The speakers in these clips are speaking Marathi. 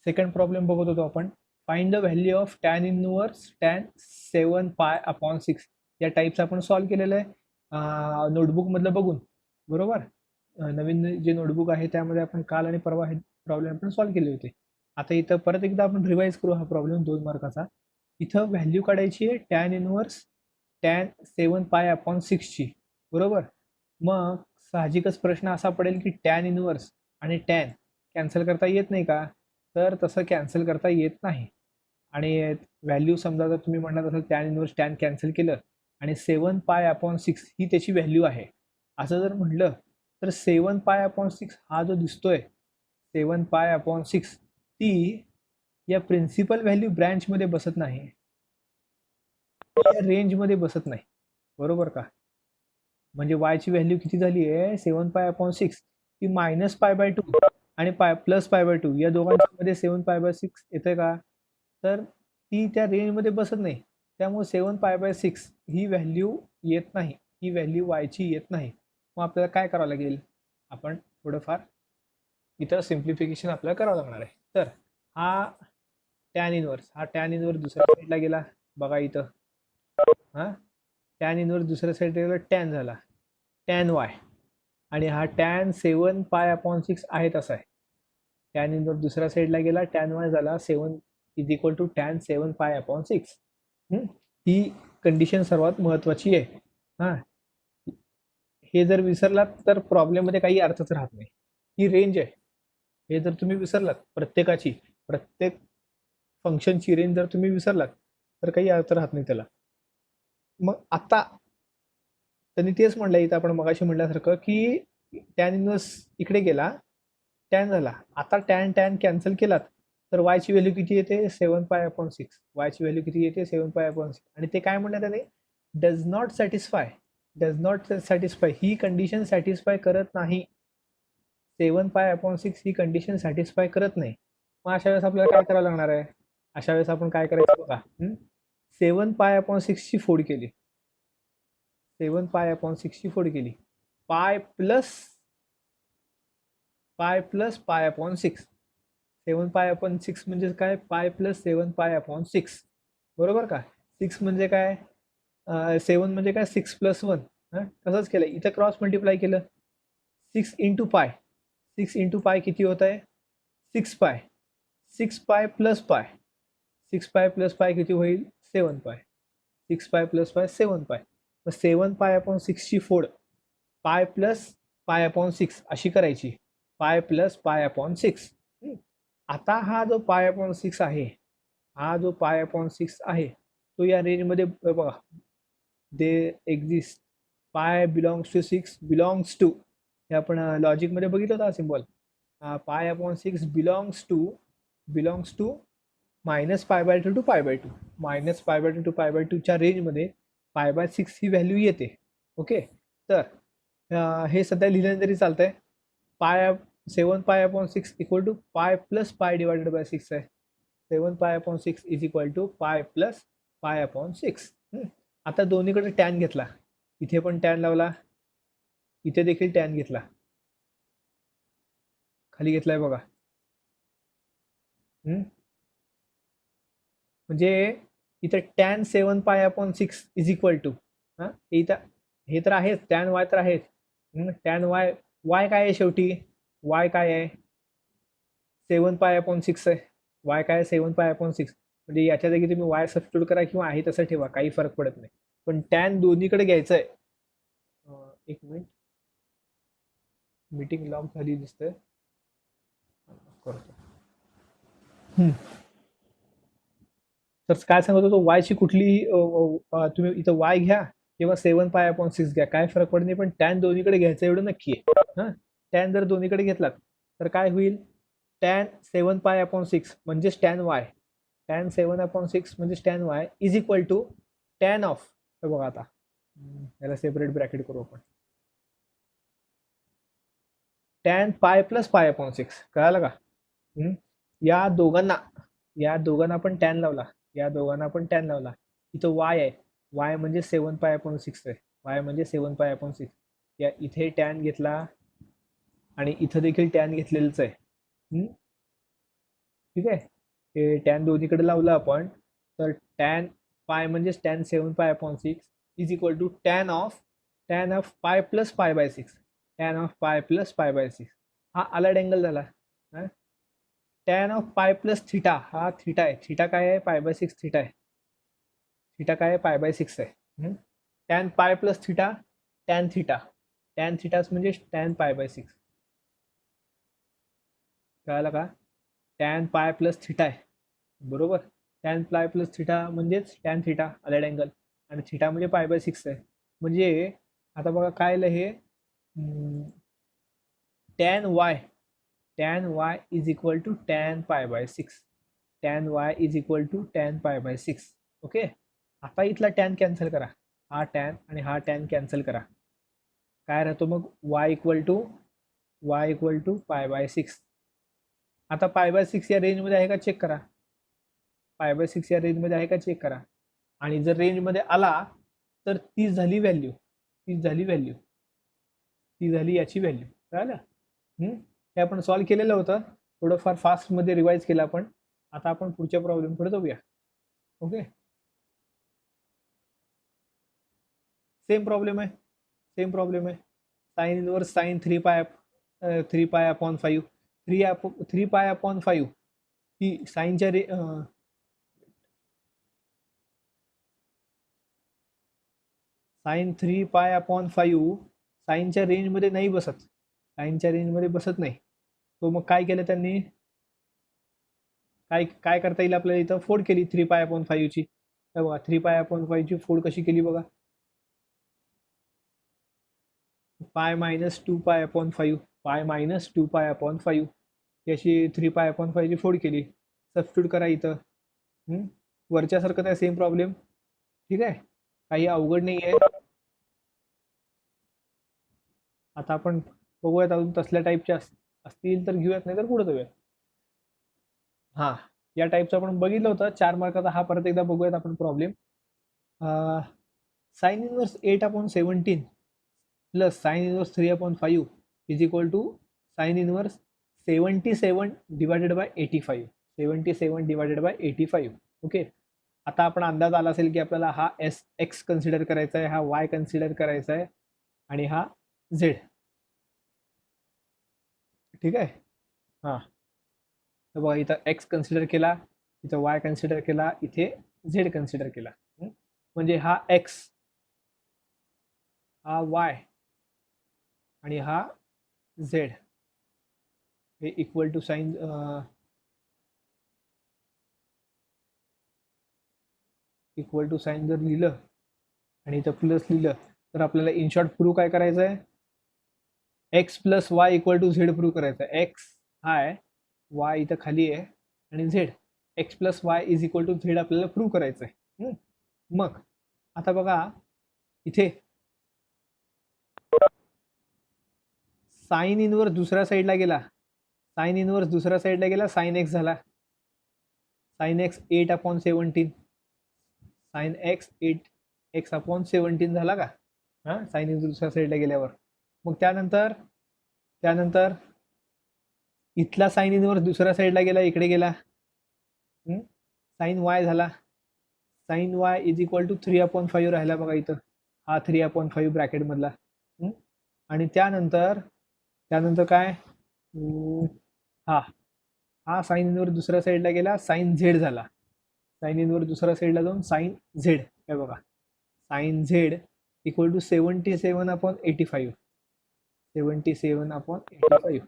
सेकंड प्रॉब्लेम बघत होतो आपण. Find the value of tan inverse tan 7π/6. या टाईप्स आपण सॉल्व्ह केलेलं आहे नोटबुकमधलं बघून, बरोबर. नवीन जे नोटबुक आहे त्यामध्ये आपण काल आणि परवा हे प्रॉब्लेम आपण सॉल्व्ह केले होते. आता इथं परत एकदा आपण रिवाईज करू हा प्रॉब्लेम 2 मार्काचा. इथं व्हॅल्यू काढायची आहे टॅन इनवर्स टॅन 7π/6ची, बरोबर. मग साहजिकच प्रश्न असा पडेल की टॅन इनवर्स आणि टॅन कॅन्सल करता येत नाही का? तर तसं कॅन्सल करता येत नाही. आणि व्हॅल्यू समजा जर तुम्ही म्हणत असाल टॅन इनवर्स टॅन कॅन्सल केलं आणि 7π/6 ही त्याची व्हॅल्यू आहे असं जर म्हटलं, तर 7π/6 हा जो दिसतोय 7π/6 ती या प्रिन्सिपल व्हॅल्यू ब्रँचमध्ये बसत नाही, या रेंजमध्ये बसत नाही, बरोबर का. म्हणजे वायची व्हॅल्यू किती झाली आहे 7π/6 ती -π/2 आणि +π/2 या दोघांमध्ये 7π/6 येते का? तर ती त्या रेंजमध्ये बसत नाही. त्यामुळे 7π/6 ही व्हॅल्यू येत नाही, ही व्हॅल्यू वायची येत नाही. मग आपल्याला काय करावं लागेल? आपण थोडंफार इथं सिम्प्लिफिकेशन आपल्याला करावं लागणार आहे. तर हा टॅन इनवर्स दुसऱ्या साईडला गेला बघा इथं. हा टॅन इनवर्स दुसऱ्या साईडला गेला, टॅन झाला टॅन वाय, आणि हा टॅन 7π/6 आहे तसा आहे. टॅन इनवर्स दुसऱ्या साईडला गेला, टॅन वाय झाला 7 = टॅन 7π/6. ही कंडिशन सर्वात महत्वाची आहे. हा हे जर विसरलात तर प्रॉब्लेम मध्ये काही अर्थच राहत नाही. ही रेंज आहे, हे जर तुम्ही विसरलात प्रत्येक फंक्शनची रेंज जर तुम्ही विसरलात तर काही अर्थ राहत नाही त्याला. मग आता त्यांनी तेच म्हणलं इथं आपण मगाशी म्हटल्यासारखं की टॅन इनवर्स इकडे गेला, टॅन झाला. आता टॅन टॅन कॅन्सल केलात तर वायची व्हॅल्यू किती येते 7π/6. वायची व्हॅल्यू किती येते 7π/6. आणि ते काय म्हणलं त्याने, does not satisfy he condition satisfy करत नाही. 7π/6 ही कंडिशन सॅटिस्फाय करत नाही. मग अशा वेळेस आपल्याला काय करावं लागणार आहे? अशा वेळेस आपण काय करायचं बघा, 7π/6 ची फोड केली, 7π/6 ची फोड केली, पाय प्लस π/6. 7π/6 म्हणजे काय, पाय प्लस 7π/6, बरोबर का. 6 म्हणजे काय, 7 म्हणजे काय 6 + 1. तसंच केलं इथं, क्रॉस मल्टिप्लाय केलं 6 × पाय, 6 × पाय किती होत आहे 6π, 6π + पाय, 6π + पाय किती होईल 7π, 6π + पाय 7π. मग 7π/6 ची फोड पाय प्लस π/6 अशी करायची, पाय प्लस π/6. आता हा जो π/6 आहे, हा जो π/6 आहे तो या रेंजमध्ये बघा, they exist, pi belongs to 6 belongs to, हे आपण लॉजिकमध्ये बघितलं होता symbol. π/6 belongs to -π/2 to π/2, -π/2 to π/2 च्या रेंजमध्ये π/6 ही व्हॅल्यू येते. ओके, तर हे सध्या लिहिलं तरी चालतंय. 7π/6 = पाय प्लस पाय डिवायडेड बाय 6 आहे. 7π/6 = पाय प्लस π/6. आता दोन्हीकडे टॅन घेतला, इथे पण टॅन लावला, इथे देखील टॅन घेतला, खाली घेतलाय बघा. म्हणजे इथं टॅन 7π/6 इथं हे तर आहेच, टॅन वाय तर आहेच. टॅन वाय, वाय काय आहे शेवटी, वाय काय आहे 7π/6 आहे. वाय काय 7π/6, म्हणजे याच्या जागी तुम्ही वाय सबस्टिट्यूट करा किंवा आहे तसं ठेवा, काही फरक पडत नाही. पण टॅन दोन्हीकडे घ्यायचं आहे. एक मिनिट, मीटिंग लॉग झाली दिसतंय, करतो. तर काय सांगत होतो, वायची कुठली तुम्ही इथं वाय घ्या किंवा 7π/6 घ्या, काय फरक पडत नाही. पण टॅन दोन्हीकडे घ्यायचं एवढं नक्की आहे. टॅन जर दोन्हीकडे घेतलात तर काय होईल, टॅन 7π/6 म्हणजेच टॅन वाय, टॅन 7/6 म्हणजेच टॅन वाय = टॅन ऑफ, बघा आता याला सेपरेट ब्रॅकेट करू आपण, टॅन पाय प्लस π/6. कळालं का. या दोघांना आपण टॅन लावला, या दोघांना आपण टॅन लावला. इथं वाय आहे, वाय म्हणजे 7π/6 आहे, वाय म्हणजे 7π/6. या इथे टॅन घेतला आणि इथं देखील टॅन घेतलेलंच आहे. ठीक आहे. हे टॅन दोन्हीकडे लावलं आपण तर टॅन पाय म्हणजेच tan 7π/6 is equal to tan of pi plus पाय/6. टॅन ऑफ पाय प्लस पाय/6 हा अलर्ट अँगल झाला. Tan of pi plus theta हा थिटा आहे. थिटा काय आहे? पाय/6 थिटा आहे. थिटा काय आहे? पाय/6 आहे. Tan pi plus theta tan theta. Tan थिटाच म्हणजे टॅन पाय/6. कळालं का? टॅन पाय प्लस थिटा आहे बरोबर. टॅन पाय प्लस थिटा म्हणजेच टॅन थिटा अलर्ट अँगल आणि थिटा म्हणजे पाय/6 आहे. म्हणजे आता बघा काय आलं हे tan y is equal to tan पाय/6. Tan y is equal to tan पाय/6. ओके. आता इथला टॅन कॅन्सल करा. हा टॅन आणि हा टॅन कॅन्सल करा. काय राहतो मग? वाय इक्वल टू पाय/6. आता पाय/6 या रेंजमध्ये आहे का चेक करा. पाय/6 या रेंजमध्ये आहे का चेक करा. आणि जर रेंजमध्ये आला तर ती झाली व्हॅल्यू. ती झाली याची व्हॅल्यू. कळालं? हे आपण सॉल्व्ह केलेलं होतं. थोडंफार फास्टमध्ये रिवाइज केलं आपण. आता आपण पुढच्या प्रॉब्लेमकडे जाऊया. ओके. सेम प्रॉब्लेम आहे. साइन इनवर्स साइन 3π/5 3π/5 ही साईनच्या साइन 3π/5 साईनच्या रेंजमध्ये नाही बसत. बसत नाही. तो मग काय केलं त्यांनी? काय करता येईल आपल्याला? इथं फोड केली 3π/5 ची. बघा 3π/5 ची फोड कशी केली बघा. पाय मायनस 2π/5 याची 3π/5 ची फोड केली. सबस्टिट्यूट करा इथं. वरच्यासारखं आहे सेम प्रॉब्लेम. ठीक आहे. काही अवघड नाही आहे. आता आपण बघूयात अजून तसल्या टाईपच्या असतील तर घेऊयात, नाही तर पुढे जाऊयात. हा या टाईपचं आपण बघितलं होतं 4 मार्काचा. हा परत एकदा बघूयात आपण problem. Sine inverse 8/17 plus sine inverse 3/5 is equal to sine inverse 77 divided by 85. 77 divided by 85. Okay. आता आपण अंदाज आला असेल की आपल्याला हा एक्स कन्सिडर करायचा आहे, हा वाय कन्सिडर करायचा आहे आणि हा झेड. ठीक आहे. हां तर बघा इथं एक्स कन्सिडर केला, इथं वाय कन्सिडर केला, इथे झेड कन्सिडर केला. म्हणजे हा एक्स, हा वाय आणि हा झेड हे इक्वल टू साइन जर लिहिलं आणि इथं प्लस लिहिलं तर आपल्याला इन शॉर्ट प्रूव्ह काय करायचं आहे? X plus y equal to z prove करायचं आहे. एक्स हाय, वाय इथं खाली आहे आणि z x plus y is equal to z आपल्याला प्रूव्ह करायचं आहे. मग आता बघा इथे साइन इनवर्स दुसऱ्या साईडला गेला. साइन एक्स झाला. Sine x 8/17 sine x 8x/17 झाला का? साइन इनवर्स दुसऱ्या साईडला गेल्यावर. मग त्यानंतर इथला साइन इनवर्स दुसऱ्या साईडला गेला, इकडे गेला. साइन वाय झाला. Sine y is equal to 3/5 राहिला बघा इथं. हा 3/5 ब्रॅकेट मधला. आणि त्यानंतर काय? हा साइन इनवर्स दुसऱ्या साईडला गेला, साइन झेड झाला. साइन इनवर्स दुसऱ्या साईडला जाऊन साइन झेड. हे बघा साइन झेड इक्वल टू 77/85. 77/85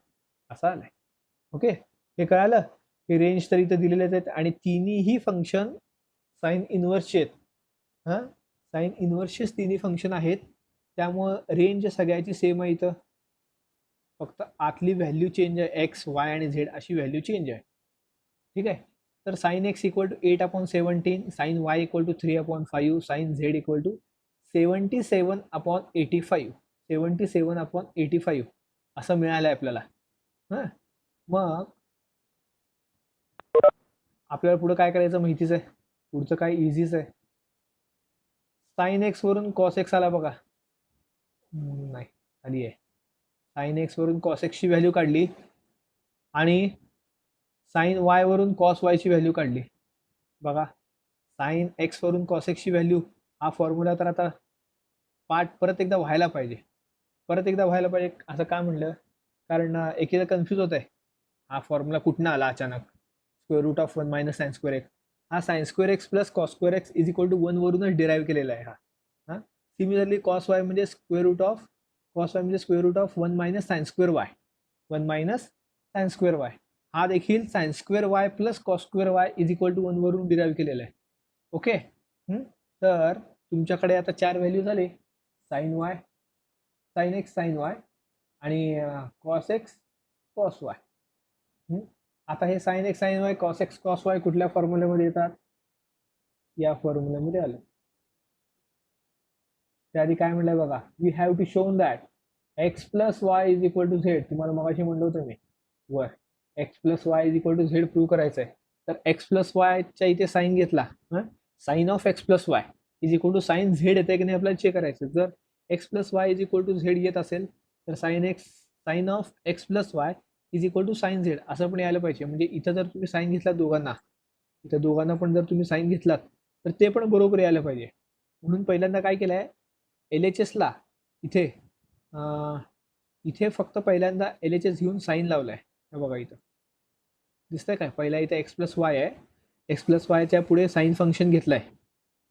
असं आलंय. ओके. हे कळालं? हे रेंज तर इथं दिलेलेच आहेत आणि तिन्ही फंक्शन साइन इनवर्सचे आहेत. साइन इनवर्सचेच तिन्ही फंक्शन आहेत. त्यामुळं रेंज सगळ्याची सेम आहे इथं. फक्त आतली व्हॅल्यू चेंज आहे. एक्स, वाय आणि झेड अशी व्हॅल्यू चेंज आहे. ठीक आहे. तर sine x equal to 8/17, sine Y equal to 3/5, sine Z equal to 77/85. 77/85 असं मिळालं आहे आपल्याला. मग आपल्याला पुढे काय करायचं माहितीच आहे. पुढचं काय इझीच आहे. साइन एक्स वरून कॉस एक्स आला बघा. नाही खाली आहे. साइन एक्स वरून कॉस एक्सची व्हॅल्यू काढली आणि साइन वाय वरून कॉस वायची व्हॅल्यू काढली. बघा, साइन एक्स वरून कॉस एक्सची व्हॅल्यू, हा फॉर्म्युला तर आता पाठ परत एकदा व्हायला पाहिजे. असं का म्हणलं, कारण एकीला कन्फ्यूज होत आहे, हा फॉर्म्युला कुठनं आला अचानक, square root of 1 minus sine square x. हा sine square x plus cos square x is equal to 1 वरूनच डिराईव्ह केलेला आहे हा. सिमिलरली कॉस वाय म्हणजे square root of 1 minus sine square y, 1 minus sine square y. हा देखील sine square y plus cos square y is equal to 1 वरून डिराईव्ह केलेला आहे. ओके. तर तुमच्याकडे आता 4 व्हॅल्यू झाले, sine y, sine x sine y आणि कॉस एक्स कॉस वाय. आता हे sine x sine y cos x cos y कुठल्या फॉर्म्युल्यामध्ये येतात, या फॉर्म्युल्यामध्ये आलं. त्याआधी काय म्हणलंय बघा, we have to shown that x plus y is equal to z. तुम्हाला मगाशी म्हणलं होतं मी वर, x plus y is equal to z prove करायचं आहे. तर एक्स प्लस वायच्या इथे साईन घेतला, sine of x plus y is equal to sine z येते की नाही आपल्याला चेक करायचं. जर x plus y is equal to z येत असेल तर sine of x plus y is equal to sine z असं पण यायला पाहिजे. म्हणजे इथं जर तुम्ही साइन घेतला दोघांना पण जर तुम्ही साइन घेतलात तर ते पण बरोबर यायला पाहिजे. म्हणून पहिल्यांदा काय केलं आहे, LHSला इथे फक्त पहिल्यांदा LHS घेऊन साइन लावलाय. हे बघा इथं दिसतंय काय, पहिला इथे एक्स प्लस वाय आहे, एक्स प्लस वायच्या पुढे साइन फंक्शन घेतलंय.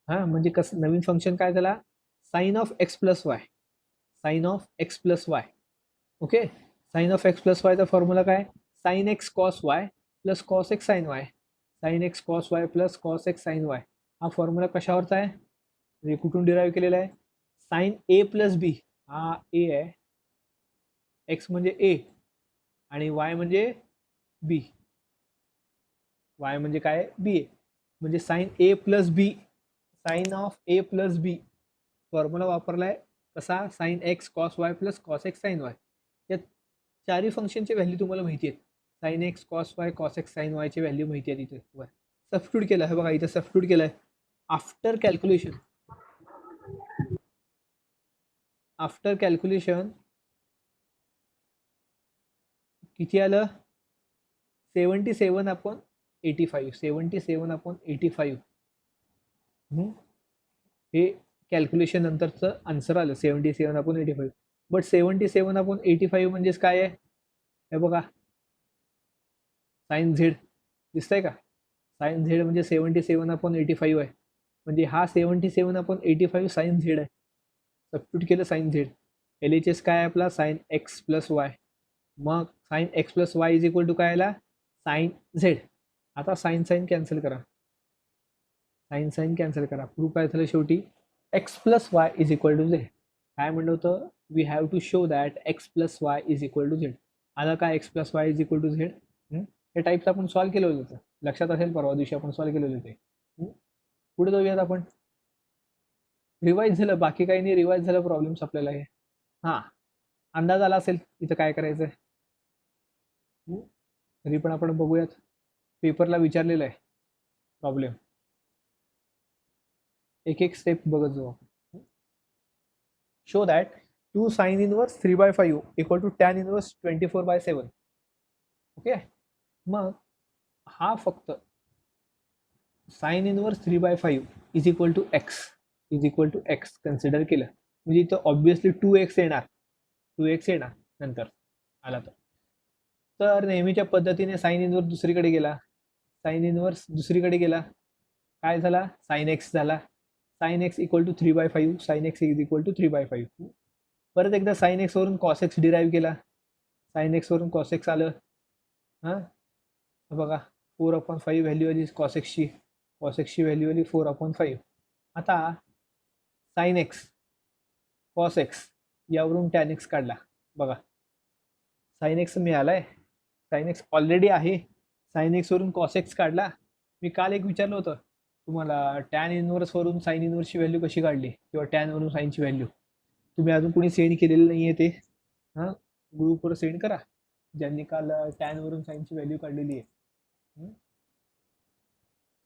म्हणजे कसं नवीन फंक्शन काय झाला, sine of x plus y, sine of x plus y. Okay. Sine of x plus वायचा फॉर्म्युला काय, sine x cos y plus cos x sine y, sine x cos y plus cos x sine y. हा फॉर्म्युला कशावरचा आहे, म्हणजे कुठून डिराईव्ह केलेला आहे, साइन ए प्लस बी. हा ए आहे, एक्स म्हणजे ए आणि वाय म्हणजे बी, वाय म्हणजे काय बी ए, म्हणजे sine A plus B, sine of A plus B formula वापरलाय. कसा, sine x cos y plus cos x sine y. या चारही फंक्शनची व्हॅल्यू तुम्हाला माहिती आहेत. Sine x cos y cos x sine वायची व्हॅल्यू माहिती आहे तिथे वर. सबस्टिट्यूट केलं आहे बघा, इथं सबस्टिट्यूट केलं आहे. आफ्टर कॅल्क्युलेशन किती आलं, 77/85, 77/85. हे कॅल्क्युलेशन नंतरचं आन्सर आलं 77/85. बट 77/85 म्हणजेच काय आहे, हे बघा साइन झेड दिसतंय का, साइन झेड म्हणजे 77/85 आहे. म्हणजे हा 77/85 साइन झेड आहे. सबस्टिट्यूट केलं साइन झेड. LHS काय आहे आपला, साइन एक्स प्लस वाय. मग sine x plus y is equal to काय आला, साइन झेड. आता साइन कॅन्सल करा, साइन कॅन्सल करा. प्रूफ काय झालं शेवटी, x plus y is equal to z. काय म्हणलं होतं, we have to show that x plus y is equal to z. आला काय, x plus y is equal to z. हे टाईप्स आपण सॉल्व्ह केलं होतं, लक्षात असेल परवा दिवशी आपण सॉल्व्ह केलेलं होते. पुढे जाऊयात आपण. रिवाइज झालं, बाकी काही नाही, रिवाइज झालं प्रॉब्लेम्स आपल्याला हे. अंदाज आला असेल इथं काय करायचं आहे. तरी पण आपण बघूयात, पेपरला विचारलेलं आहे प्रॉब्लेम, एक एक स्टेप बघत जाऊ. Show that 2 sine inverse 3/5 equal to tan inverse 24/7. Okay. मग हा फक्त sine inverse 3/5 is equal to x consider केलं, म्हणजे इथं ऑब्विसली 2x येणार नंतर आला तर नेहमीच्या पद्धतीने साइन इनवर्स दुसरीकडे गेला, काय झाला, साइन एक्स झाला. Sine x equal to 3/5, sine x is equal to 3/5. परत एकदा साइन एक्स वरून कॉस एक्स डिराईव्ह केला, साइन एक्स वरून कॉस एक्स आलं. बघा 4/5 व्हॅल्यू आली कॉस एक्सची व्हॅल्यू आली 4/5. आता साइन एक्स कॉस एक्स यावरून टॅन एक्स काढला. बघा साइन एक्स मिळालाय, साइन एक्स ऑलरेडी आहे, साइन एक्स वरून कॉस एक्स काढला. मी काल एक विचारलं होतं तुम्हाला, टॅन इनवर्स वरून साइन इनवर्सची व्हॅल्यू कशी काढली, किंवा टॅन वरून साइनची व्हॅल्यू. तुम्ही अजून कोणी सेंड केलेलं नाही आहे ते, ग्रुपवर सेंड करा ज्यांनी काल टॅन वरून साइनची व्हॅल्यू काढलेली आहे.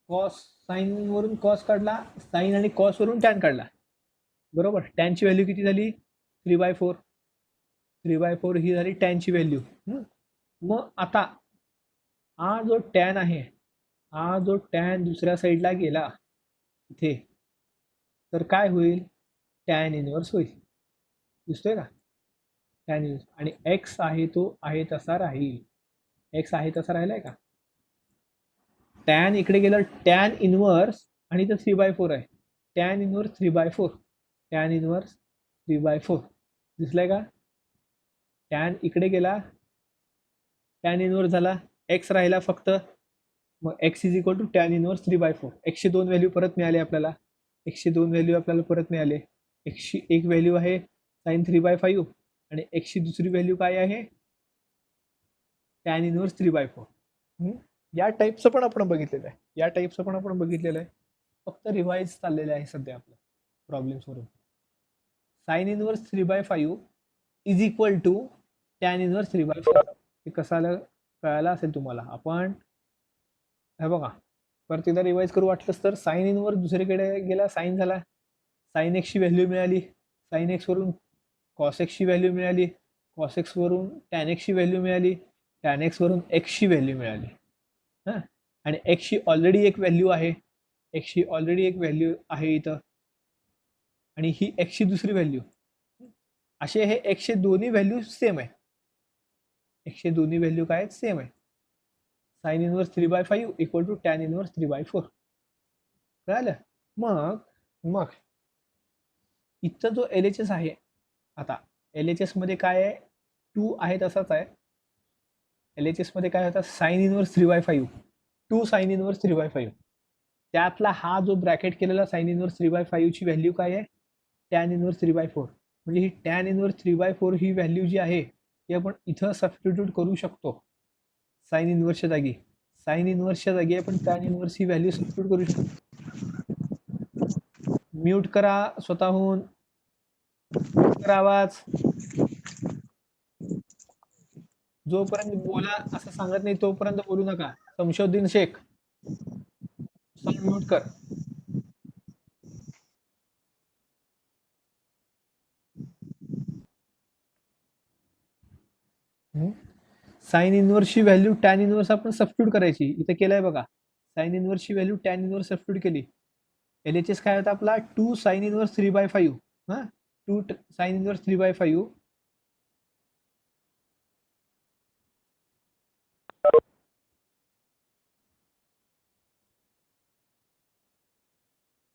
कॉस साइन वरून कॉस काढला, साइन आणि कॉस वरून टॅन काढला, बरोबर. टॅनची व्हॅल्यू किती झाली, 3/4 ही झाली टॅनची व्हॅल्यू. मग आता हा जो टॅन आहे, हा जो टॅन दुसऱ्या साईडला गेला इथे, तर काय होईल? टॅन इनवर्स होईल. दिसतोय का? Tan inverse. आणि एक्स आहे तो आहे तसा राहील. एक्स आहे तसा राहिलाय का? टॅन इकडे गेलं, टॅन इनवर्स, आणि इथं 3/4 आहे. Tan inverse 3/4. टॅन इनवर्स 3/4 दिसलाय का? टॅन इकडे गेला, टॅन इनवर्स झाला, एक्स राहिला फक्त. मग x is equal to tan inverse 3/4. 102 value परत मिळाले आपल्याला. 102 व्हॅल्यू आपल्याला परत मिळाले. 101 व्हॅल्यू आहे साइन 3/5, आणि एक्सची दुसरी व्हॅल्यू काय आहे? Tan inverse 3/4. या टाईपचं पण आपण बघितलेलं आहे. या टाईपचं पण आपण बघितलेलं आहे. फक्त रिवाइज चाललेलं आहे सध्या आपल्या प्रॉब्लेम्सवरून. Sine inverse 3/5 is equal to tan inverse 3/4. हे कसाला कळायला असेल तुम्हाला. आपण हे बघा, परत एकदा रिवाइज करू वाटलंच तर. साइन इनवर्स दुसरीकडे गेला, साइन झाला, साइन एक्सची व्हॅल्यू मिळाली, साइन एक्स वरून कॉस एक्सची व्हॅल्यू मिळाली, कॉस एक्स वरून टॅन एक्सची व्हॅल्यू मिळाली, टॅन एक्स वरून एक्सची व्हॅल्यू मिळाली. हां, आणि एक्सची ऑलरेडी एक व्हॅल्यू आहे, एक्सची ऑलरेडी एक व्हॅल्यू आहे इथं, आणि ही एक्सची दुसरी व्हॅल्यू. असे हे एक्सचे दोन्ही व्हॅल्यू सेम आहे. एक्सचे दोन्ही व्हॅल्यू काय आहेत? सेम आहे. Sine inverse 3/5 equal to tan inverse 3/4. कळालं? मग मग इथं जो एल एच एस आहे, आता एल एच एस मध्ये काय आहे? 2 आहे तसाच आहे. एल एच एस मध्ये काय होता? Sign inverse 3/5, 2 sine inverse 3/5. त्यातला हा जो ब्रॅकेट केलेला साइन इनवर्स 3/5 ची व्हॅल्यू काय आहे? Tan inverse 3/4. म्हणजे ही टॅन इनवर्स 3/4 ही व्हॅल्यू जी आहे ती आपण इथं सबस्टिट्यूट करू शकतो साइन इनवर्सच्या जागी. साइन इनवर्सच्या जागी आपण टॅन इनवर्स ही व्हॅल्यू सबस्टिट्यूट करू शकतो. म्यूट करा स्वतःहून, करा आवाज. जोपर्यंत बोला असं सांगत नाही तोपर्यंत बोलू नका. शमशुद्दीन शेख, साउंड म्यूट कर. साइन इनवर्सची व्हॅल्यू टॅन इनवर्स आपण सबस्टिट्यूट करायची. इथे केलंय बघा. साइन इनवर्सची व्हॅल्यू टॅन इनवर्स सबस्टिट्यूट केली. एल एच एस काय होता आपला? 2 साइन इनवर्स 3/5. हां, 2 साइन इनवर्स 3/5.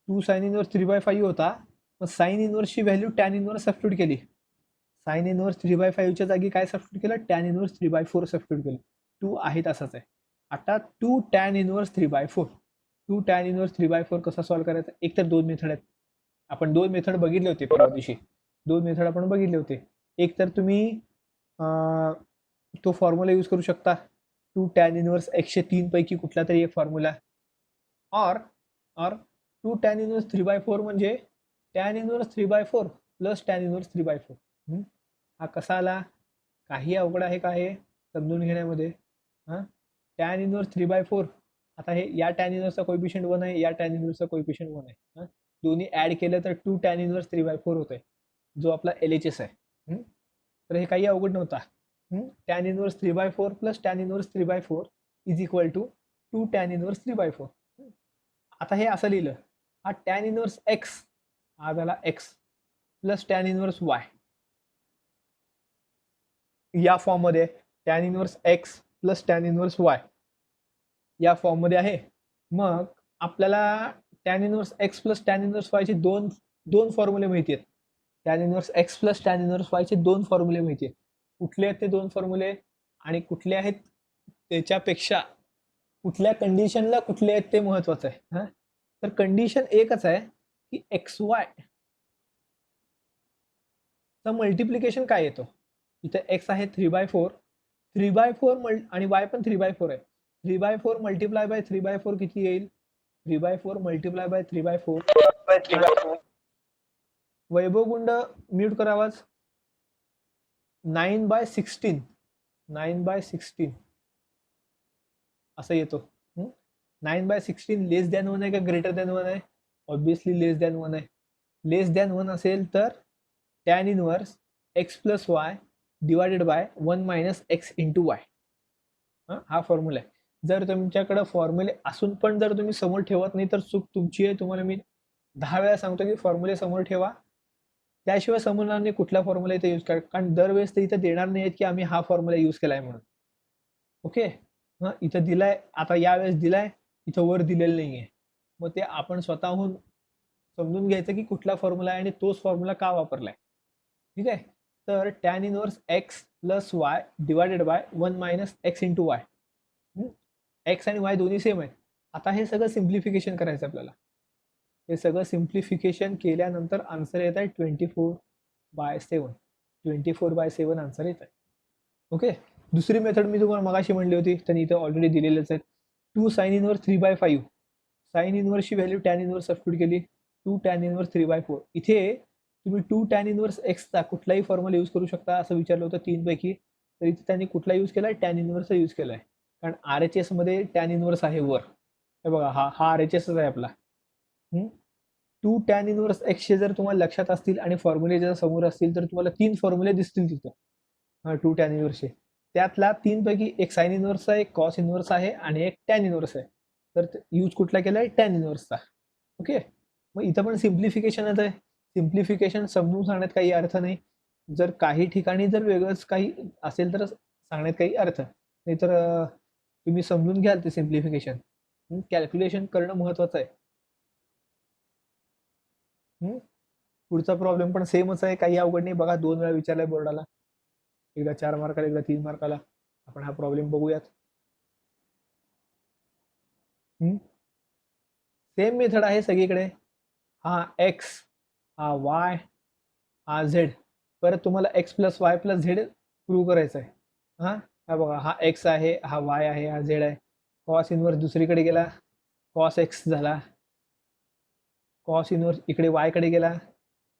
2 साइन इनवर्स 3/5 होता. मग साइन इनवर्सची व्हॅल्यू टॅन इनवर्स सबस्टिट्यूट केली. साइन इनवर्स 3/5 च्या जागी काय सबस्टिट्यूट केलं? टॅन इनवर्स 3/4 सबस्टिट्यूट केलं. 2 आहे तसाच आहे. आता 2 टॅन इनवर्स 3/4. 2 टॅन इनवर्स 3/4 कसा सॉल्व्ह करायचा? एक तर 2 मेथड आहेत. आपण 2 मेथड बघितले होते परवा दिवशी. 2 मेथड आपण बघितले होते. एक तर तुम्ही तो फॉर्म्युला यूज करू शकता, 2 टॅन इनवर्स 103 पैकी कुठला तरी एक फॉर्म्युला. और 2 टॅन इनवर्स 3/4 म्हणजे tan inverse 3/4 plus tan inverse 3/4. हा कसा आला? काही अवघड आहे का हे समजून घेण्यामध्ये? हां, टॅन इनवर्स 3/4. आता हे या टॅन इनवर्सचा कोएफिशियंट 1 आहे, या टॅन इनवर्सचा कोएफिशियंट 1 आहे. दोन्ही ऍड केलं तर 2 टॅन इनवर्स 3/4 होत आहे, जो आपला एल एच एस आहे. तर हे काही अवघड नव्हता. Tan inverse 3/4 plus tan inverse 3/4 is equal to 2 tan inverse 3/4. आता हे असं लिहिलं, हा टॅन इनवर्स एक्स, हा झाला x plus tan inverse y. या फॉर्म मध्ये tan inverse x plus tan inverse y या फॉर्म मध्ये आहे. मग आपल्याला tan inverse x plus tan inverse y चे दोन फॉर्म्युले माहिती आहेत. Tan inverse x plus tan inverse y चे 2 फॉर्म्युले माहिती आहेत. कुठले आहेत ते 2 फॉर्म्युले आणि कुठले आहेत त्याच्यापेक्षा कुठल्या कंडिशनला कुठले आहेत ते महत्वाचं आहे. तर कंडिशन एकच आहे की एक्स वाय चा मल्टिप्लिकेशन काय येतो? इथे एक्स आहे 3/4, 3/4 आणि वाय पण 3/4 आहे. 3/4 मल्टिप्लाय बाय 3/4 किती येईल? 3/4 मल्टिप्लाय बाय 3/4. वैभव गुंड म्यूट करा आवाज. 9/16, 9/16 असं येतो. 9/16 लेस दॅन 1 आहे का ग्रेटर दॅन 1 आहे? ऑब्विसली लेस दॅन 1 आहे. लेस दॅन 1 असेल तर tan inverse x plus y divided by 1 minus x into y. हा फॉर्म्युला आहे. जर तुमच्याकडे फॉर्म्युले असून पण जर तुम्ही समोर ठेवत नाही तर चूक तुमची आहे. तुम्हाला मी 10 वेळा सांगतो की फॉर्म्युले समोर ठेवा, त्याशिवाय समजणार नाही कुठला फॉर्म्युला इथे यूज करा, कारण दरवेळेस ते इथे देणार नाही की आम्ही हा फॉर्म्युला यूज केलाय म्हणून. ओके, मग इथं दिलाय, आता यावेळेस दिलाय, इथं वर दिलेलं नाहीये. मग ते आपण स्वतःहून समजून घ्यायचं की कुठला फॉर्म्युला आहे आणि तोच फॉर्म्युला का वापरलाय. ठीक आहे, तर tan inverse x plus y divided by 1 minus x into y. X आणि वाय दोन्ही सेम आहेत. आता हे सगळं सिम्प्लिफिकेशन करायचं आपल्याला. हे सगळं सिम्प्लिफिकेशन केल्यानंतर आन्सर येत आहे 24/7. 24/7 आन्सर येत आहे. ओके, दुसरी मेथड मी तुम्हाला मगाशी म्हणली होती, त्यांनी इथे ऑलरेडी दिलेलेच आहेत. 2 साइन इनवर्स 3/5. साइन इनवर्सची व्हॅल्यू टॅन इनवर्स सबस्टिट्यूट केली, 2 टॅन इनवर्स 3/4. इथे तुम्ही 2 टॅन इनवर्स एक्सचा कुठलाही फॉर्म्युला यूज करू शकता असं विचारलं होतं 3 पैकी. तर इथे त्यांनी कुठला यूज केलाय, टॅन इनवर्सचा यूज केलाय, कारण RHS मध्ये टॅन इनवर्स आहे वर. हे बघा, हा RHS आहे आपला. 2 टॅन इनवर्स एक्सचे जर तुम्हाला लक्षात असतील आणि फॉर्म्युले जर समोर असतील तर तुम्हाला 3 फॉर्म्युले दिसतील तिथं 2 टॅन इनवर्सचे. त्यातला 3 पैकी एक साइन इनवर्स आहे, एक कॉस इनवर्स आहे आणि एक टॅन इनवर्स आहे. तर यूज कुठला केलाय, टॅन इनवर्सचा. ओके, मग इथं पण सिम्प्लिफिकेशनच आहे. सिम्प्लिफिकेशन समजून सांगण्यात काही अर्थ नाही. जर काही ठिकाणी जर वेगळंच काही असेल तर सांगण्यात काही अर्थ नाही, तर तुम्ही समजून घ्याल ते सिम्प्लिफिकेशन. कॅल्क्युलेशन करणं महत्वाचं आहे. पुढचा प्रॉब्लेम पण सेमच आहे, काही अवघड नाही. बघा, 2 वेळा विचारलाय बोर्डाला, एकदा 4 मार्काला, एकदा 3 मार्काला. आपण हा प्रॉब्लेम बघूयात. सेम मेथड आहे सगळीकडे. हा एक्स, हा वाय, हा झेड. परत तुम्हाला x plus Y plus Z prove करायचं आहे. हा बघा, हा एक्स आहे, हा वाय आहे, हा झेड आहे. कॉस इनवर्स दुसरीकडे गेला, कॉस एक्स झाला. कॉस इनवर्स इकडे वाय कडे गेला,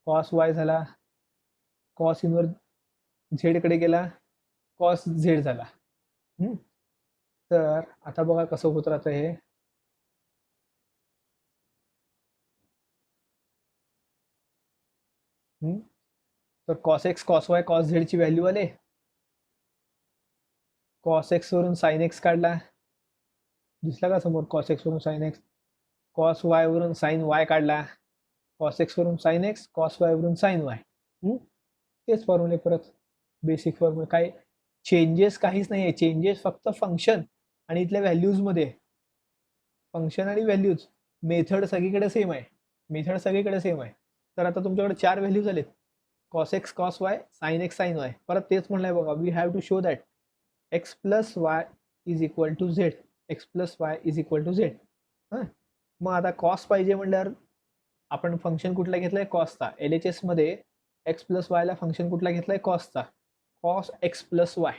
कॉस वाय झाला. कॉस इनवर्स झेड कडे गेला, कॉस झेड झाला. तर आता बघा कसं होत राहतं हे. तर cos x cos y cos Z ची व्हॅल्यू आले. कॉस एक्स वरून साइन एक्स काढला, दिसला का समोर, कॉस एक्स वरून साइन एक्स. कॉस वाय वरून साइन वाय काढला, कॉस एक्स वरून साइन एक्स, कॉस वाय वरून साइन वाय. तेच फॉर्म्युले परत, बेसिक फॉर्म्युले. काय चेंजेस काहीच नाही आहे. चेंजेस फक्त फंक्शन आणि इथल्या व्हॅल्यूज मध्ये. फंक्शन आणि व्हॅल्यूज, मेथड सगळीकडे सेम आहे. मेथड सगळीकडे सेम आहे. तर आता तुमच्याकडे 4 व्हॅल्यू झालेत, cos x cos y, sine x sine y. परत तेच म्हणलंय बघा, we have to show that x plus y is equal to z. X plus y is equal to z. मग आता कॉस पाहिजे म्हणल्यावर आपण फंक्शन कुठला घेतलाय, कॉसचा. LHS मध्ये एक्स प्लस वायला फंक्शन कुठला घेतलाय, कॉसचा. Cos x plus y.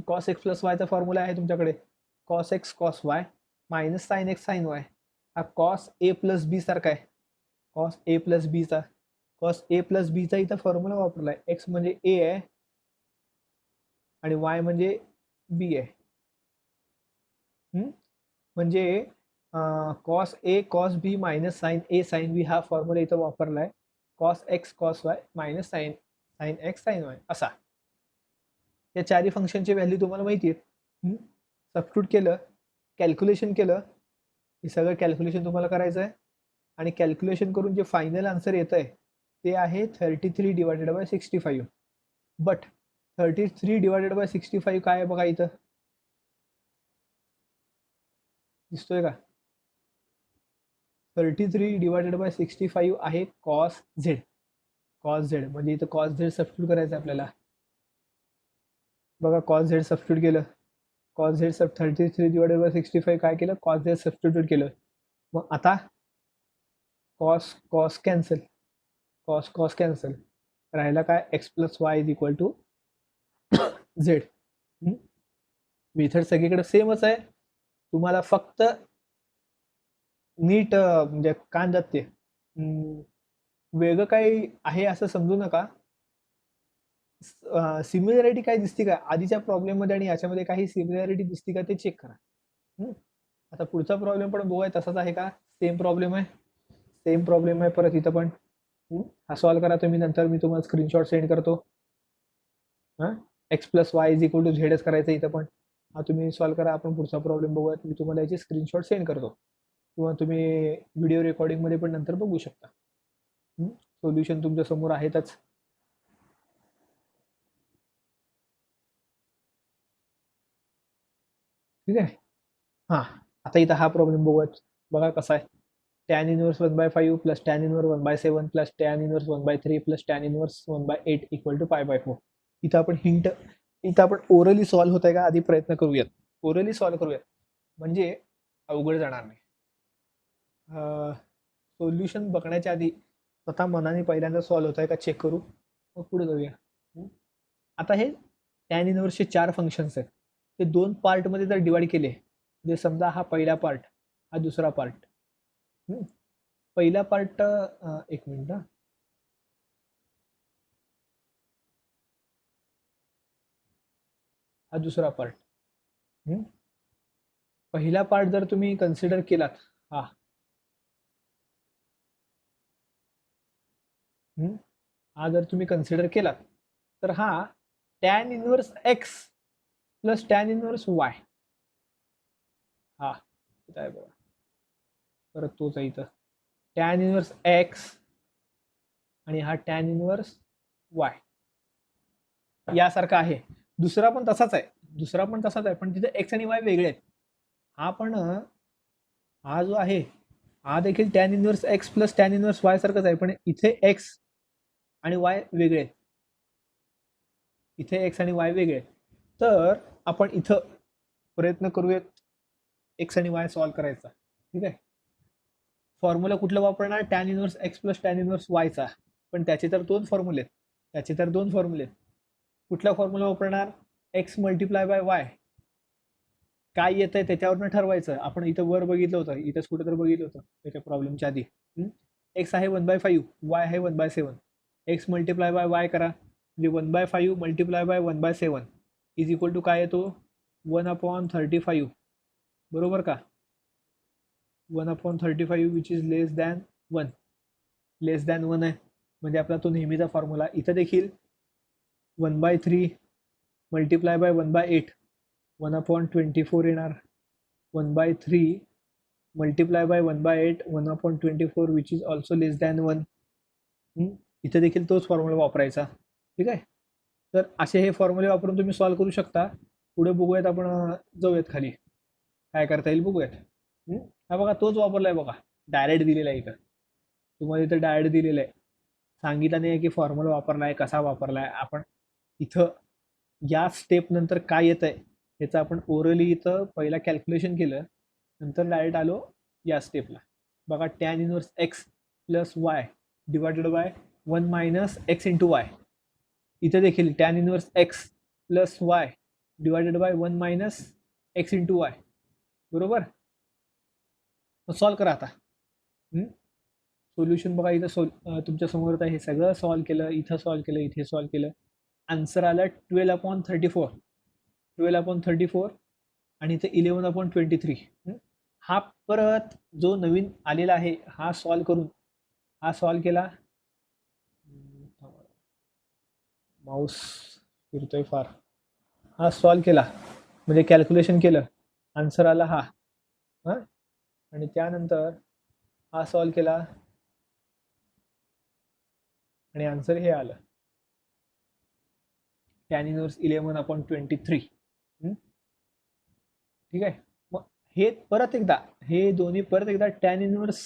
Cos x plus वायचा फॉर्म्युला आहे तुमच्याकडे, cos x cos y minus sine x sine y. हा कॉस ए प्लस बी सारखा आहे, कॉस ए प्लस बीचा. कॉस ए प्लस बीचा इथं फॉर्म्युला वापरलाय. एक्स म्हणजे ए आहे आणि वाय म्हणजे बी आहे. म्हणजे cos A cos B minus sine A sine B हा फॉर्म्युला इथं वापरलाय. Cos x cos y minus sine sine x sine y असा. या चारही फंक्शनची व्हॅल्यू तुम्हाला माहिती आहे. सबस्टिट्यूट केलं, कॅल्क्युलेशन केलं, हे सगळं कॅल्क्युलेशन तुम्हाला करायचं आहे. आणि कॅल्क्युलेशन करून जे फायनल आन्सर येत आहे ते आहे 33 divided by 65. But 33 divided by 65 काय आहे बघा इथं, दिसतोय का? 33 डिवायडेड बाय 65 आहे कॉस झेड. कॉस झेड म्हणजे इथं कॉस झेड सबस्टिट्यूट करायचं आपल्याला. बघा, कॉस झेड सबस्टिट्यूट केलं, कॉस झेड 33 डिवायडेड बाय 65 काय केलं, कॉस झेड सबस्टिट्यूट केलं. मग आता cos cos cancel, cos cos cancel, राहिला काय, x plus y is equal to z. Method सगळीकडे सेमच आहे. तुम्हाला फक्त नीट म्हणजे काय म्हणतात ते, वेगळं काही आहे असं समजू नका. सिमिलॅरिटी काय दिसते का आधीच्या प्रॉब्लेम मध्ये आणि याच्यामध्ये, काही सिमिलॅरिटी दिसते का ते चेक करा. आता पुढचा प्रॉब्लेम पण बघूया तसाच आहे का, सेम प्रॉब्लेम आहे. सेम प्रॉब्लेम आहे परत इथं पण. हा सॉल्व्ह करा तुम्ही, नंतर मी तुम्हाला स्क्रीनशॉट सेंड करतो. X plus y is equal to झेडच करायचं इथं पण. हा तुम्ही सॉल्व्ह करा. आपण पुढचा प्रॉब्लेम बघूयात. मी तुम्हाला याची स्क्रीनशॉट सेंड करतो किंवा तुम्ही व्हिडिओ रेकॉर्डिंगमध्ये पण नंतर बघू शकता. सोल्युशन तुमच्या समोर आहेतच. ठीक आहे. हां, आता इथं हा प्रॉब्लेम बघूयात. बघा कसा आहे. tan inverse 1/5 plus tan inverse 1/7 plus tan inverse 1/3 plus tan inverse 1/8 equal to π/4. इथं आपण ओरली सॉल्व्ह होत आहे का आधी प्रयत्न करूयात. ओरली सॉल्व्ह करूयात म्हणजे अवघड जाणार नाही. सोल्युशन बघण्याच्या आधी स्वतः मनाने पहिल्यांदा सॉल्व्ह होत आहे का चेक करू, मग पुढे जाऊया. आता हे tan इनवर्सचे 4 फंक्शन्स आहेत. ते 2 पार्टमध्ये जर डिवाइड केले, म्हणजे समजा हा पहिला पार्ट, हा दुसरा पार्ट. पहिला पार्ट, एक मिनिट, हा दुसरा पार्ट. पहिला पार्ट जर तुम्ही कन्सिडर केलात, हा जर तुम्ही कन्सिडर केलात तर हा tan inverse x plus tan inverse y. हा इथं आहे बघा, परत तोच आहे इथं. tan इनवर्स x आणि हा tan इनवर्स y यासारखा आहे. दुसरा पण तसाच आहे, पण तिथे x आणि y वेगळे आहेत. हा जो आहे हा देखील tan inverse x plus tan inverse y सारखंच आहे, पण इथे x आणि y वेगळे आहेत. इथे x आणि y वेगळे आहेत. तर आपण इथं प्रयत्न करूयात x आणि y सॉल्व्ह करायचा. ठीक आहे. फॉर्म्युला कुठला वापरणार, tan inverse x plus tan inverse y चा. पण त्याचे तर दोन फॉर्म्युले आहेत. कुठला फॉर्म्युला वापरणार, x मल्टिप्लाय बाय y. काय येतंय त्याच्यावरनं ठरवायचं. आपण इथं वर बघितलं होतं, इथंच कुठं तर बघितलं होतं त्याच्या प्रॉब्लेमच्या आधी. x आहे 1/5, y आहे 1/7. x मल्टिप्लाय बाय y करा, म्हणजे 1/5 multiply by 1/7 is equal to काय येतो, 1/35. बरोबर का. 1/35 विच इज लेस दॅन 1 आहे. म्हणजे आपला तो नेहमीचा फॉर्म्युला. इथं देखील 1/3 मल्टिप्लाय बाय 1/8 1/24 येणार. 1/3 multiply by 1/8 1/24 which is also less than 1. इथे देखील तोच फॉर्म्युला वापरायचा. ठीक आहे. तर असे हे फॉर्म्युले वापरून तुम्ही सॉल्व्ह करू शकता. पुढे बघूयात, आपण जाऊयात खाली, काय करता येईल बघूयात. हा बघा तोच वापरलाय बघा, डायरेक्ट दिलेला आहे. इथं तुम्हाला इथं डायरेक्ट दिलेलं आहे, सांगितलं नाही की फॉर्म्युला वापरलाय कसा वापरलाय. आपण इथं या स्टेप नंतर काय येत आहे ह्याचं आपण ओरली इथं पहिला कॅल्क्युलेशन केलं, नंतर डायरेक्ट आलो या स्टेपला. बघा tan inverse x plus y divided by 1 minus x into y. इथे देखील tan inverse x plus y divided by 1 minus x into y. बरोबर. सॉल्व्ह करा आता. सोल्युशन बघा इथं तुमच्या समोर हे सगळं सॉल्व्ह केलं, इथं सॉल्व्ह केलं, इथे सॉल्व्ह केलं. आन्सर आलं 12/34. 12/34 आणि इथे 11/23. हा परत जो नवीन आलेला आहे हा सॉल्व्ह केला. माऊस फिरतोय फार. हा सॉल्व्ह केला म्हणजे कॅल्क्युलेशन केलं, आन्सर आला हा. आणि त्यानंतर हा सॉल्व्ह केला आणि आन्सर हे आलं, tan इनवर्स 11/23. ठीक आहे. मग हे परत एकदा, हे दोन्ही परत एकदा tan inverse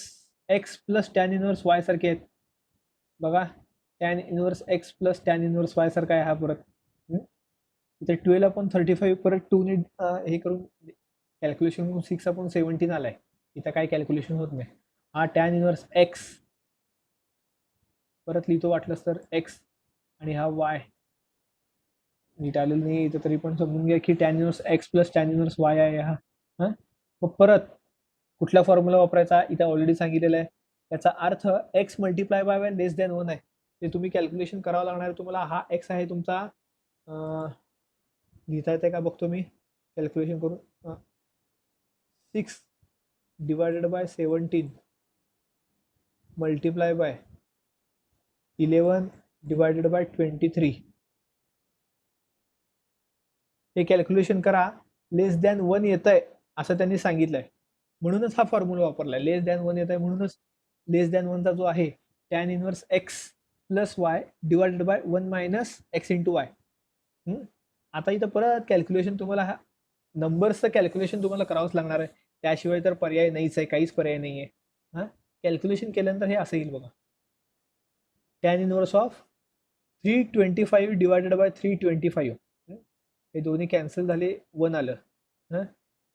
x plus tan inverse y सारखे आहेत. बघा tan inverse x plus tan inverse y सारखा आहे हा परत. इथे 12/35 परत 2 ने हे करून कॅल्क्युलेशन करून 6/17 आलाय. इथं काय कॅल्क्युलेशन होत नाही. हा tan इनवर्स x परत लिहितो वाटलंच तर x आणि हा y. नीट आलेलं नाही इथं तरी पण समजून घ्या की tan inverse x plus tan inverse y आहे हा. मग परत कुठला फॉर्म्युला वापरायचा इथं ऑलरेडी सांगितलेलं आहे. त्याचा अर्थ x multiply by less than 1 आहे. ते तुम्ही कॅल्क्युलेशन करावं लागणार तुम्हाला. हा x आहे तुमचा, लिहिता येते का बघतो मी कॅल्क्युलेशन करून. 6 divided by 17 multiply by 11 divided by 23. हे कॅल्क्युलेशन करा लेस दॅन 1 येत आहे असं त्यांनी सांगितलंय, म्हणूनच हा फॉर्म्युला वापरलाय. लेस दॅन 1 येत आहे म्हणूनच लेस दॅन 1चा जो आहे tan inverse x plus y divided by 1 minus x into y. आता इथं परत कॅल्क्युलेशन तुम्हाला हा नंबर्सचं कॅल्क्युलेशन तुम्हाला करावंच लागणार आहे, त्याशिवाय तर पर्याय नाहीच आहे, काहीच पर्याय नाही आहे. हां, कॅल्क्युलेशन केल्यानंतर हे असं येईल बघा. Tan inverse of 325 divided by 325. हे दोन्ही कॅन्सल झाले, 1 आलं.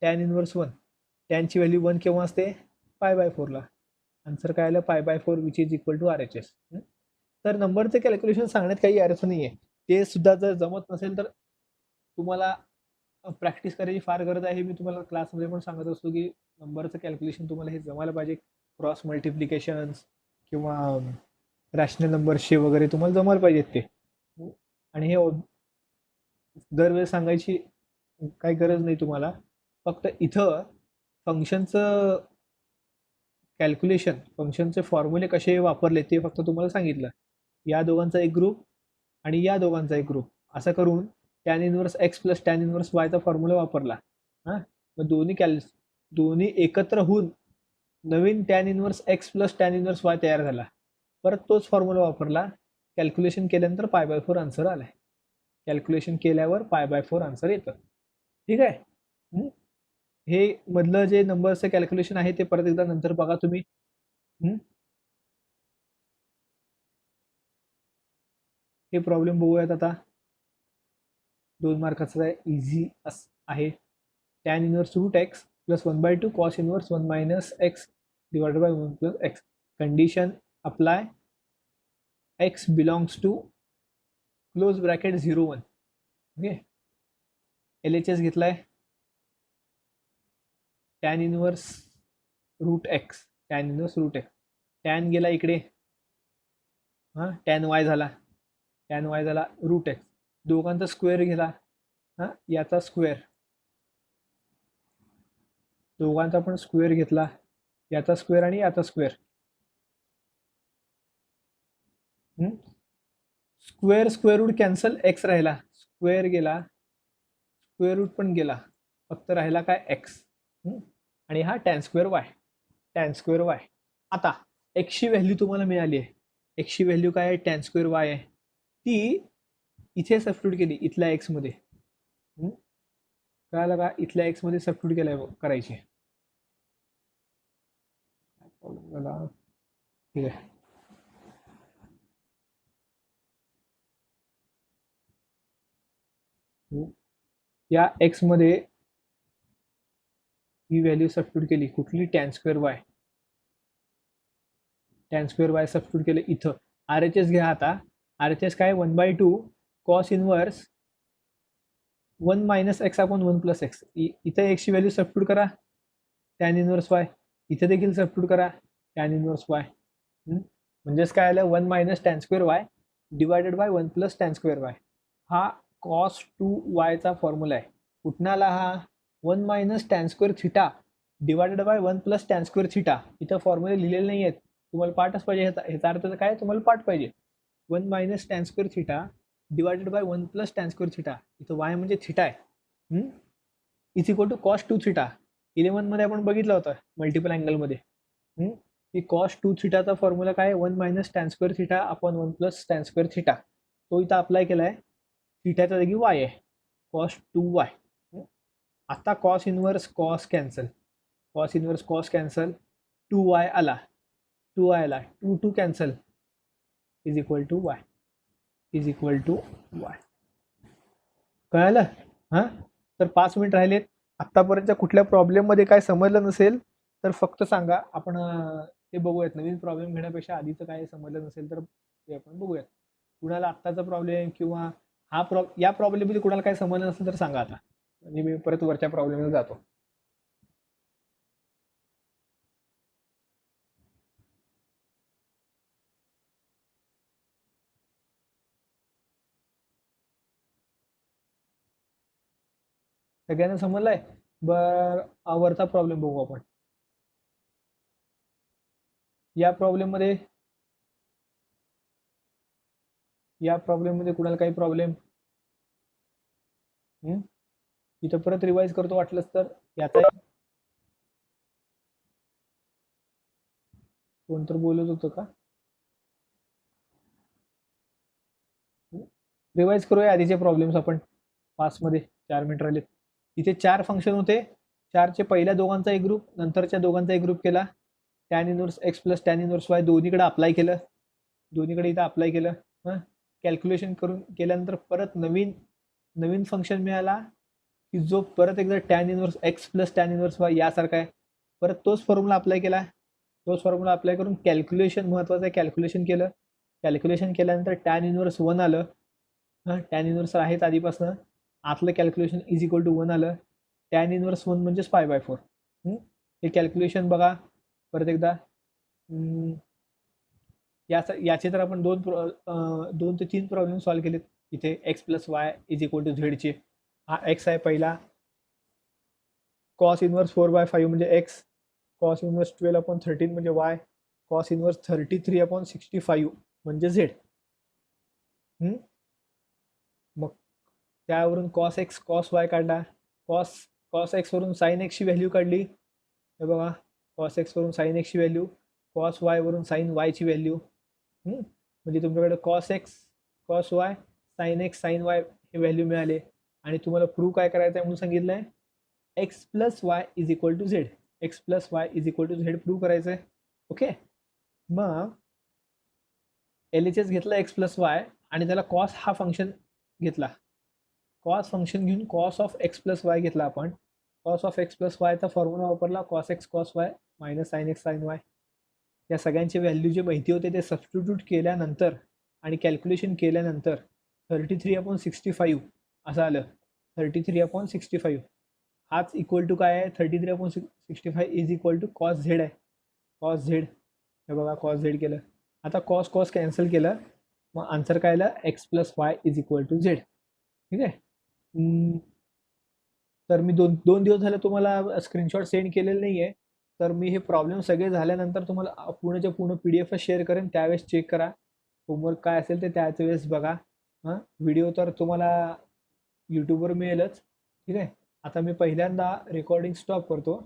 टॅन इनवर्स 1, टॅनची व्हॅल्यू 1 केव्हा असते? π/4ला. आन्सर काय आलं? π/4 which is equal to RHS. तर नंबरचे कॅल्क्युलेशन सांगण्यात काही अर्थ नाही आहे. ते सुद्धा जर जमत नसेल तर तुम्हाला प्रॅक्टिस करायची फार गरज आहे. मी तुम्हाला क्लासमध्ये पण सांगत असतो की नंबरचं कॅल्क्युलेशन तुम्हाला हे जमायला पाहिजे. क्रॉस मल्टिप्लिकेशन्स किंवा रॅशनल नंबर्सचे वगैरे तुम्हाला जमायला पाहिजेत ते. आणि हे दरवेळेस सांगायची काही गरज नाही तुम्हाला. फक्त इथं फंक्शनचं कॅल्क्युलेशन, फंक्शनचे फॉर्म्युले कसे वापरले ते फक्त तुम्हाला सांगितलं. या दोघांचा एक ग्रुप आणि या दोघांचा एक ग्रुप असं करून tan inverse x plus tan inverse वायचा फॉर्म्युला वापरला. मग दोन्ही एकत्र होऊन नवीन tan inverse x plus tan inverse y तयार झाला. परत तोच फॉर्म्युला वापरला, कॅल्क्युलेशन केल्यानंतर π/4 आन्सर आलाय. कॅल्क्युलेशन केल्यावर π/4 आन्सर येतं. ठीक आहे. हे मधलं जे नंबरचं कॅल्क्युलेशन आहे ते परत एकदा नंतर बघा तुम्ही. हे प्रॉब्लेम बघूयात आता. 2 मार्काचा आहे, इझी आहे. Tan inverse root x plus 1/2 cos inverse 1 minus x divided by 1 plus x. Condition apply, x belongs to close bracket 0 1. Okay, LHS घेतलाय tan inverse root x, tan inverse root x. Tan गेला इकडे, टॅन वाय झाला, टॅन वाय झाला रूट एक्स. दोघांचा स्क्वेअर गेला, याचा स्क्वेअर, दोघांचा पण स्क्वेअर घेतला, याचा स्क्वेअर आणि याचा square. Square square root cancel, x राहिला, स्क्वेअर गेला, स्क्वेअर रूट पण गेला, फक्त राहिला काय? एक्स. आणि हा tan square y, tan square y. आता एक्सची व्हॅल्यू तुम्हाला मिळाली आहे. एक्सची व्हॅल्यू काय आहे? टॅन स्क्वेअर वाय आहे. ती इथे सबस्टिट्यूट केली, इथल्या एक्स मध्ये. कळालं का? इथल्या एक्स मध्ये सबस्टिट्यूट केल्या करायची. ठीक आहे. या एक्स मध्ये ही व्हॅल्यू सबस्टिट्यूट केली, कुठली? Tan square y. Tan square y substitute केले इथं. RHS घ्या आता. RHS काय? 1/2 cos inverse 1 minus x upon 1 plus x. इथे एक्सची व्हॅल्यू सबस्टिट्यूट करा, टॅन इनवर्स वाय. इथे देखील सबस्टिट्यूट करा, टॅन इनवर्स वाय. म्हणजेच काय आलं? 1 minus tan square y divided by 1 plus tan square y. हा कॉस 2y चा फॉर्म्युला आहे. कुठं आला हा? 1 minus tan square theta divided by 1 plus tan square theta. इथं फॉर्म्युले लिहिलेले नाही आहेत, तुम्हाला पाठच पाहिजे. ह्याचा अर्थ काय? तुम्हाला पाठ पाहिजे. 1 minus tan square theta divided by 1 plus tan square theta. इथं वाय म्हणजे थिटा आहे. Is equal to cos 2 theta. 11 मध्ये आपण बघितलं होतं मल्टिपल अँगलमध्ये. की कॉस 2 थिटाचा फॉर्म्युला काय? 1 minus tan square theta upon 1 plus tan square theta. तो इथं अप्लाय केलाय. थिटाच्या जागी वाय आहे, कॉस 2y. आता cos inverse cos cancel, cos inverse cos cancel, 2y आला, 2y आला, 2 2 cancel, is equal to y, is equal to y. कळालं? तर 5 मिनिट राहिलेत. आत्तापर्यंतच्या कुठल्या प्रॉब्लेममध्ये काय समजलं नसेल तर फक्त सांगा, आपण ते बघूयात. नवीन प्रॉब्लेम घेण्यापेक्षा आधीचं काय समजलं नसेल तर ते आपण बघूयात. कुणाला आत्ताचा प्रॉब्लेम किंवा या प्रॉब्लेममध्ये कुणाला काय समजलं नसेल तर सांगा आता, म्हणजे मी परत वरच्या प्रॉब्लेमला जातो. सगळ्यांना समजलंय? वरचा प्रॉब्लेम बघू आपण. या प्रॉब्लेम मध्ये कुणाला काही प्रॉब्लेम? इथं परत रिवाइज करतो वाटलंच तर. याचा कोण तर बोलत होतं का? रिवाइज करूया आधीचे प्रॉब्लेम्स आपण फास्टमध्ये. 4 मिनिट राहिलेत. इथे 4 फंक्शन होते. 4चे पहिल्या दोघांचा एक ग्रुप, नंतरच्या दोघांचा एक ग्रुप केला. Tan inverse x plus tan inverse y दोन्हीकडे अप्लाय केलं. दोन्हीकडे इथं अप्लाय केलं. कॅल्क्युलेशन करून केल्यानंतर परत नवीन नवीन फंक्शन मिळाला की जो परत एकदा tan inverse x plus tan inverse y यासारखा आहे. परत तोच फॉर्म्युला अप्लाय केला. तोच फॉर्म्युला अप्लाय करून कॅल्क्युलेशन महत्वाचं आहे, कॅल्क्युलेशन केलं. कॅल्क्युलेशन केल्यानंतर टॅन इनवर्स 1 आलं. टॅन इनवर्स आहेच आधीपासून. आतलं कॅल्क्युलेशन इज इक्वल टू 1 आलं. टॅन इनवर्स 1 म्हणजेच π/4. हे कॅल्क्युलेशन बघा परत एकदा. याचे तर आपण 2 ते 3 प्रॉब्लेम सॉल्व्ह केलेत. इथे x plus y is equal to झेडचे. हा एक्स आहे पहिला. कॉस इनवर्स 4/5 म्हणजे एक्स. कॉस इनवर्स 12/13 म्हणजे वाय. कॉस इनवर्स 33/65 म्हणजे झेड. मग त्यावरून कॉस एक्स कॉस वाय काढला. कॉस एक्स वरून साइन एक्सची व्हॅल्यू काढली. हे बघा, कॉस एक्स वरून साइन एक्सची व्हॅल्यू, कॉस वाय वरून साइन वायची व्हॅल्यू. म्हणजे तुमच्याकडे cos x cos y sine x sine y हे व्हॅल्यू मिळाले. आणि तुम्हाला प्रूव्ह काय करायचं आहे म्हणून सांगितलंय, x plus y is equal to z. X plus y is equal to z prove करायचं आहे. ओके. मग LHS घेतला एक्स प्लस वाय आणि त्याला कॉस हा फंक्शन घेतला. कॉस फंक्शन घेऊन cos of x plus y घेतला आपण. कॉस ऑफ एक्स प्लस वायचा फॉर्म्युला वापरला, cos x cos y minus sine x sine y. या सगळ्यांचे व्हॅल्यू जे माहिती होते ते सबस्टिट्यूट केल्यानंतर आणि कॅल्क्युलेशन केल्यानंतर 33/65 असं आलं. 33/65 हाच इक्वल टू काय आहे, 33/65 is equal to cos z आहे. कॉस झेड, हे बघा कॉस झेड केलं. आता कॉस कॉस कॅन्सल केलं, मग आन्सर काय आलं, x plus y is equal to z. ठीक आहे. तर मी दोन दिवस झाले तुम्हाला स्क्रीनशॉट सेंड केलेले नाही आहे. तर मी हे प्रॉब्लेम सगळे झाल्यानंतर तुम्हाला पूर्णच्या पूर्ण PDF शेअर करेन, त्यावेळेस चेक करा. होमवर्क काय असेल ते त्याच वेळेस बघा. व्हिडिओ तर तुम्हाला यूट्यूबवर मिळेलच. ठीक आहे. आता मी पहिल्यांदा रेकॉर्डिंग स्टॉप करतो.